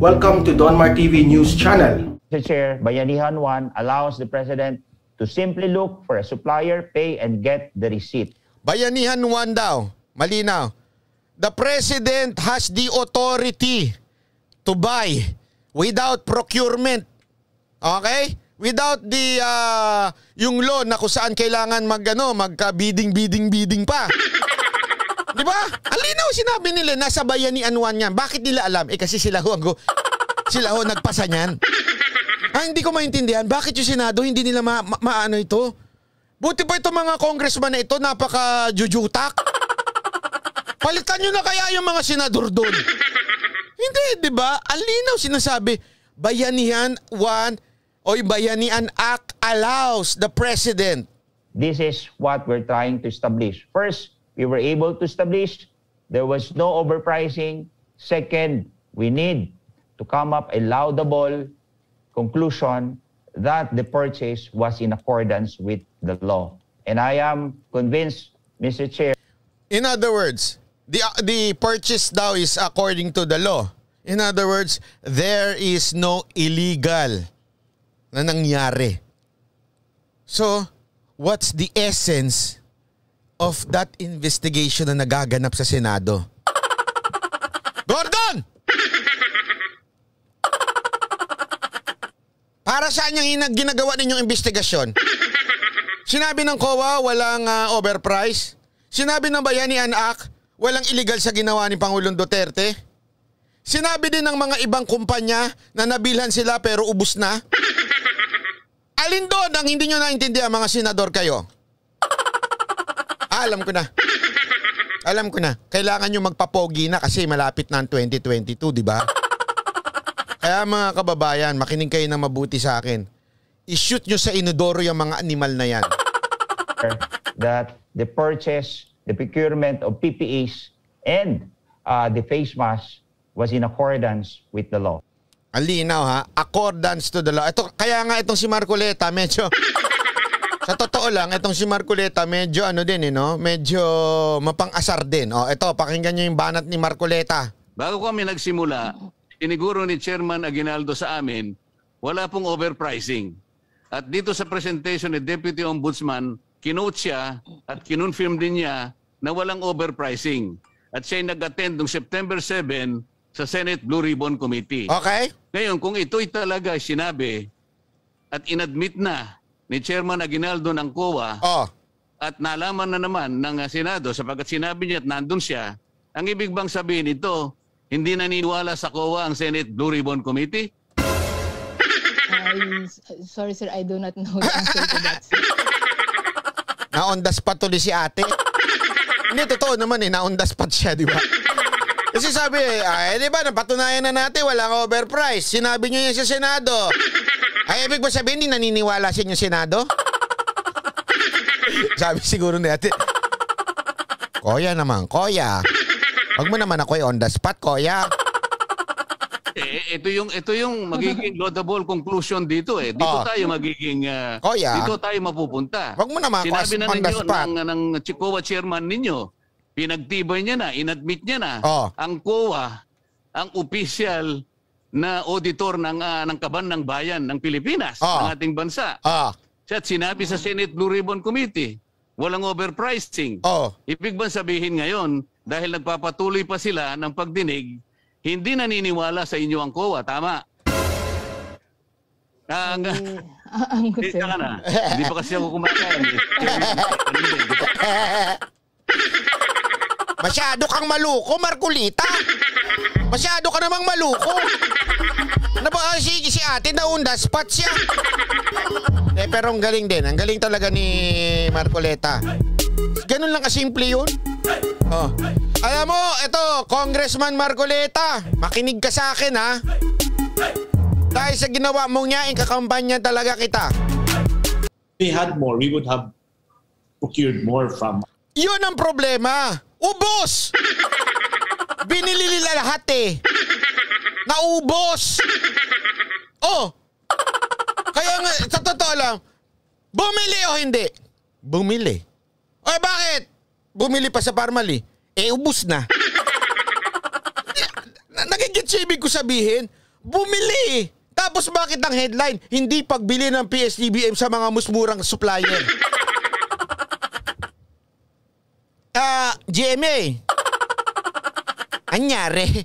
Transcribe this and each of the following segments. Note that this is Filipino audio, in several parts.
Welcome to Donmar TV News Channel. Mr. Chair, Bayanihan 1 allows the President to simply look for a supplier, pay, and get the receipt. Bayanihan 1 daw. Malinaw. The President has the authority to buy without procurement. Okay? Without the yung law na kung saan kailangan magka-bidding pa. Di ba? Ang linaw sinabi nila nasa Bayanihan 1 yan. Bakit nila alam? Kasi sila ho nagpasa niyan. Hindi ko maintindihan. Bakit yung Senado hindi nila maano ito? Buti pa itong mga congressman na ito napaka-jujutak. Palitan nyo na kaya yung mga senador doon. Hindi, di ba? Ang linaw sinasabi, Bayanihan 1 o Bayanihan Act allows the President. This is what we're trying to establish. First, we were able to establish there was no overpricing. Second, we need to come up a laudable conclusion that the purchase was in accordance with the law. And I am convinced, Mr. Chair. In other words, the purchase daw is according to the law. In other words, there is no illegal na nangyari. So, what's the essence of that investigation na nagaganap sa Senado? Gordon! Para saan yung ginagawa ninyong investigasyon? Sinabi ng COA walang overprice? Sinabi ng Bayanihan Act walang illegal sa ginawa ni Pangulong Duterte? Sinabi din ng mga ibang kumpanya na nabilhan sila pero ubos na? Alin doon ang hindi nyo naintindihan mga senador kayo? Alam ko na. Alam ko na. Kailangan nyo magpapogi na kasi malapit na ang 2022, di ba? Kaya mga kababayan, makinig kayo na mabuti sa akin. I-shoot nyo sa inodoro yung mga animal na yan. That the purchase, the procurement of PPEs and the face mask was in accordance with the law. Ang linaw ha, accordance to the law. Ito, kaya nga itong si Marcoleta, medyo, sa totoo lang, itong si Marcoleta, medyo medyo mapang-asar din. Ito, pakinggan nyo yung banat ni Marcoleta. Bago kami nagsimula, iniguro ni Chairman Aguinaldo sa amin, wala pong overpricing. At dito sa presentation ni Deputy Ombudsman, kinote siya at kinonfirm din niya na walang overpricing. At siya'y nag-attend noong September 7 sa Senate Blue Ribbon Committee. Okay. Ngayon, kung ito'y talaga sinabi at inadmit na ni Chairman Aguinaldo ng COA at nalaman na naman ng Senado sapagkat sinabi niya at nandun siya, ang ibig bang sabihin ito, hindi naniniwala sa COA ang Senate Blue Ribbon Committee? Sorry sir, I do not know the answer to that, sir. Na-on the spot tuloy si ate. Hindi, totoo naman na-on the spot siya, di ba? Kasi sabi, di ba, napatunayan na natin, walang overprice. Sinabi niyo yan sa Senado. Ay, ibig ba sabihin, hindi naniniwala sa inyo Senado? Sabi siguro ni ate, Koya naman, Koya. Huwag mo naman ako on the spot, Koya. Ito yung magiging laudable conclusion dito eh. Dito tayo magiging dito tayo mapupunta. Wag mo naman sinabi na on the ninyo spot. ng COA chairman ninyo, pinagtibay niya na, inadmit niya na ang COA ang official na auditor ng Kaban ng Bayan ng Pilipinas, ng ating bansa. At sinabi sa Senate Blue Ribbon Committee, walang overpricing. Ibig ba sabihin ngayon, dahil nagpapatuloy pa sila ng pagdinig, hindi naniniwala sa inyo ang COA, tama? Hindi pa kasi ako kumakain. Masyado kang maluko, Marcolita. Masyado ka namang maluko. Ano ba, si ate na-on the spot siya. Pero ang galing din. Ang galing talaga ni Marcoleta. Ganun lang kasimple yun. Alam mo, ito, Congressman Marcoleta, makinig ka sa akin ha. Dahil sa ginawa mong niya, kakampanya talaga kita. We had more, we would have procured more from... Yun ang problema. Ubos! Binili nila lahat eh. Naubos! Kaya nga, sa totoo lang, bumili o hindi? Bumili. Bakit? Bumili pa sa Parmali. Ubus na. Nagigit sa ibig ko sabihin, Bumili. Tapos bakit ang headline? Hindi pagbili ng PSDBM sa mga musmurang supplier. GMA. Anyari?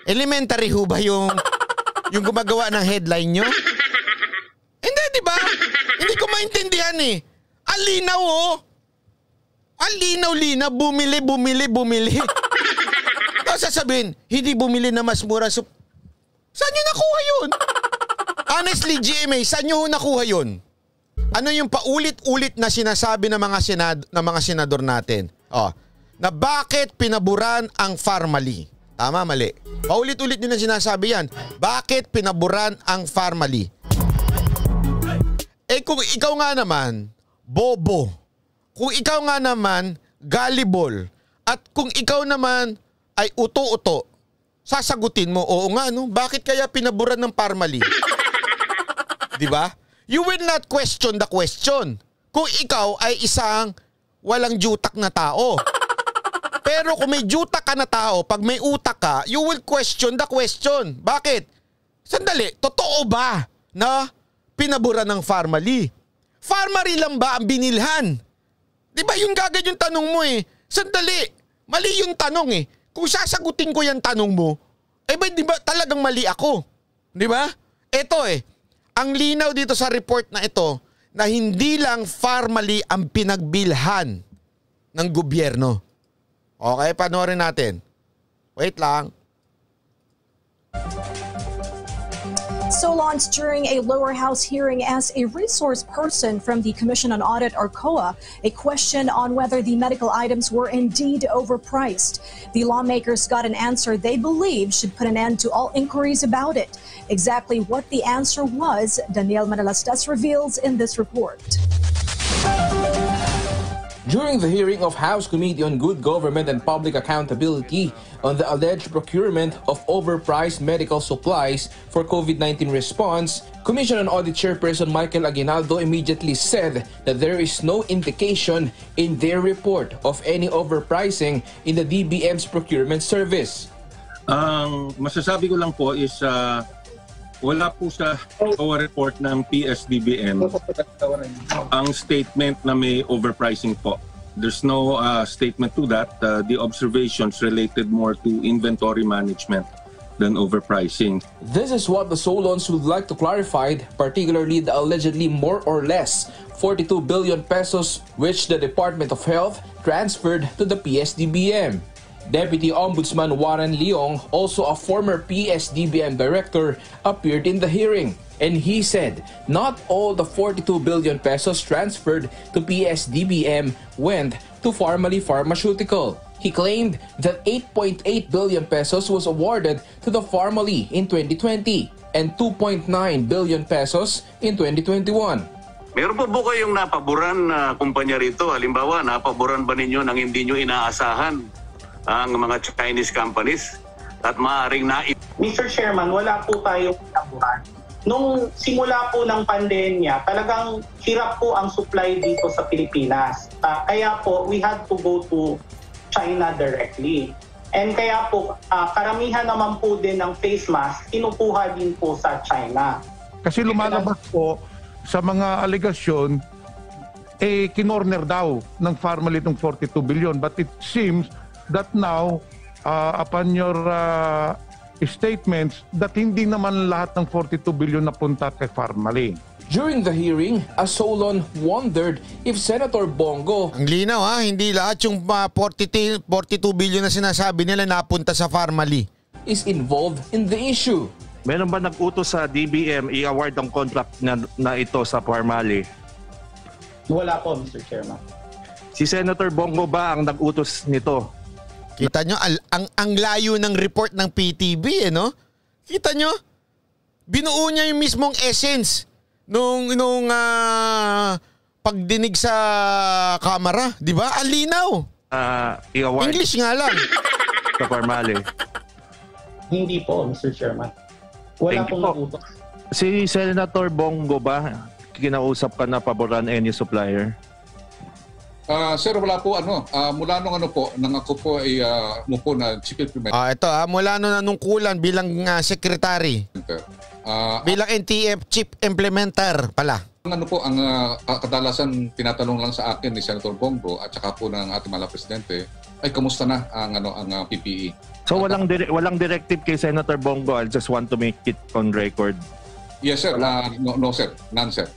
Elementary ho ba yung gumagawa ng headline nyo? Hindi, di ba? Hindi ko maintindihan eh. Ang linaw oh. Ang linaw-linaw. Bumili. Tapos sasabihin, hindi bumili na mas mura. Saan nyo nakuha yun? Honestly, GMA, saan nyo nakuha yun? Ano yung paulit-ulit na sinasabi ng mga senador natin? Na bakit pinaburan ang Farmally? Tama, mali. Paulit-ulit din na sinasabi yan. Bakit pinaburan ang Farmally? Kung ikaw nga naman, bobo. Kung ikaw nga naman, gullible. At kung ikaw naman ay uto-uto, sasagutin mo, oo nga no, bakit kaya pinaburan ng Farmally? Diba? You will not question the question. Kung ikaw ay isang walang jutak na tao. Pero kung may jutak ka na tao, pag may utak ka, you will question the question. Bakit? Sandali, totoo ba na pinaburan ng Farmally? Farmally lang ba ang binilhan? Diba yung gagad yung tanong mo eh? Sandali, mali yung tanong eh. Kung sasagutin ko yung tanong mo, diba talagang mali ako? Diba? Ito eh. Ang linaw dito sa report na ito na hindi lang Farmally ang pinagbilhan ng gobyerno. Okay, panoorin natin. Wait lang. Solon's during a lower house hearing as a resource person from the Commission on Audit or COA, a question on whether the medical items were indeed overpriced. The lawmakers got an answer they believe should put an end to all inquiries about it. Exactly what the answer was, Daniel Manalastas reveals in this report. During the hearing of House Committee on Good Government and Public Accountability on the alleged procurement of overpriced medical supplies for COVID-19 response, Commission on Audit Chairperson Michael Aguinaldo immediately said that there is no indication in their report of any overpricing in the DBM's procurement service. Ang masasabi ko lang po is wala po sa report ng PSDBM ang statement na may overpricing po. There's no statement to that. The observations related more to inventory management than overpricing. This is what the Solons would like to clarify, particularly the allegedly more or less 42 billion pesos which the Department of Health transferred to the PSDBM. Deputy Ombudsman Warren Leong, also a former PSDBM director, appeared in the hearing. And he said not all the 42 billion pesos transferred to PSDBM went to Farmally Pharmaceutical. He claimed that 8.8 billion pesos was awarded to the Farmally in 2020 and 2.9 billion pesos in 2021. Meron po ba kayong napaboran na kumpanya rito? Halimbawa, napaboran ba ninyo nang hindi nyo inaasahan ang mga Chinese companies at maaaring Mr. Chairman, wala po tayong naburan. Nung simula po ng pandemya, talagang hirap po ang supply dito sa Pilipinas. Kaya po, we had to go to China directly. And kaya po, karamihan naman po din ng face mask, kinukuha din po sa China. Kasi lumalabas po sa mga alegasyon, kinorner daw ng Farmally itong 42 billion. But it seems that now, upon your statements, that hindi naman lahat ng 42 billion napunta kay Farmally. During the hearing, a Solon wondered if Senator Bongo... Ang linaw hindi lahat yung 42 billion na sinasabi nila napunta sa Farmally. ...is involved in the issue. Meron ba nag-utos sa DBM i-award ang contract na ito sa Farmally? Wala po, Mr. Chairman. Si Senator Bongo ba ang nag-utos nito? Kita nyo, ang layo ng report ng PTB, no? Kita nyo? Binuo niya yung mismong essence nung pagdinig sa kamera, di ba? Ang linaw. English nga lang. Sa Farmally. Hindi po, Mr. Chairman. Wala pong nag-utos. Si Senator Bongo ba, kinausap ka na paboran any supplier? Sir, wala po mula nung nang ako po ay umupo na chief implementer. Ito mula nung nanungkulan bilang secretary. Bilang NTF chief implementer pala. Ang kadalasan tinatanong lang sa akin ni Senator Bongo at saka po ng ating mahal presidente ay kamusta na ang PPE. So walang directive kay Senator Bongo. I just want to make it on record. Yes sir, no sir, none sir.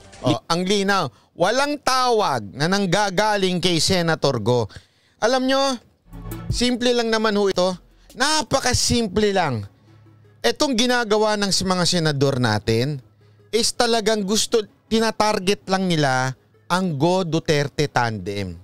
Ang linaw, walang tawag na nanggagaling kay Senator Go. Alam nyo, simple lang naman ho ito. Napakasimple lang. Etong ginagawa ng mga senador natin is talagang tinatarget lang nila ang Go Duterte tandem.